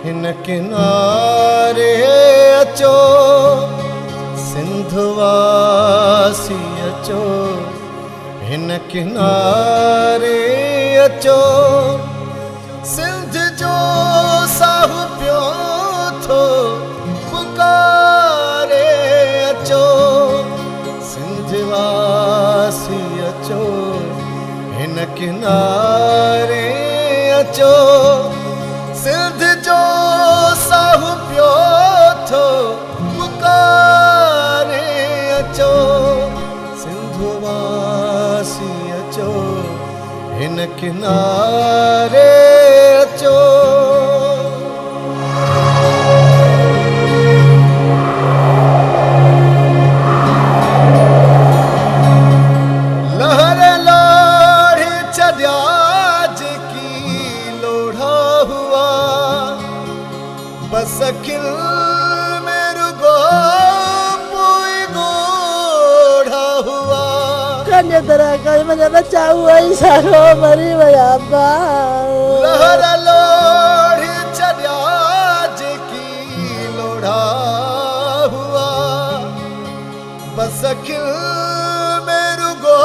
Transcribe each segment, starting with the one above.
हिन किनारे अचो सिंधवासी अचो हिन किनारे अचो सिंध जो साहु पियो थो पुकारे अचो सिंधवासी अचो हिन किनारे अचो सिंध जो साहु पियो थो पुकारे अचो सिंधवासी अचो हिन किनारे अचो। लहर लोढ़ी चढ़ाज की लोढ़ा हुआ बस अखिल में रुगो कोई गोढ़ा हुआ कन्या तरह का मुझे बच्चा हुआ ही सारो मरी भैया लहर लोढ़ी चढ़ाज की लोढ़ा हुआ बस अखिल में रुगो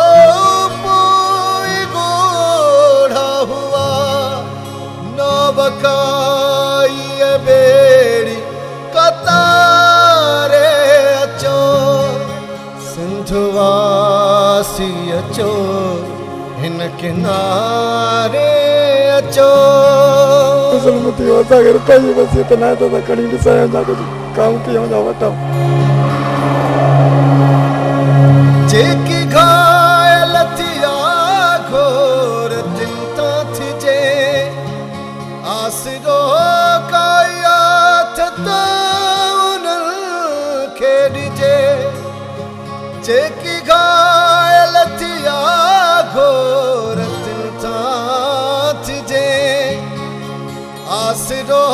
कोई गोढ़ा हुआ नौबकाई बेड़ी कतारे अचो सिंधवासी अचो हिन किनारे अचो। सलमती होता अगर कई बस इतना तो कड़ी डिसाया जा कुछ काम किया जा बताओ जेकी घायल थिया घोर चिंता थी जे आसरो कायात तउन खेड़जे जेकी घायल थिया घोर चिंता थी जे आसरो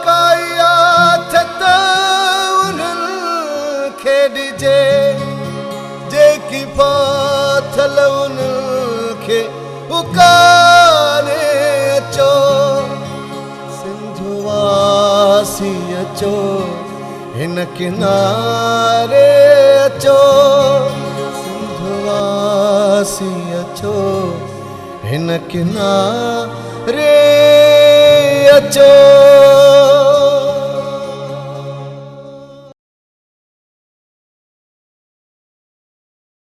कायात तउन खेड़जे जेकी पाथल उनखे पुकारे अचो सिंधवासी अचो हिन किनारे अचो सिंधवासी अचो हिन किनारे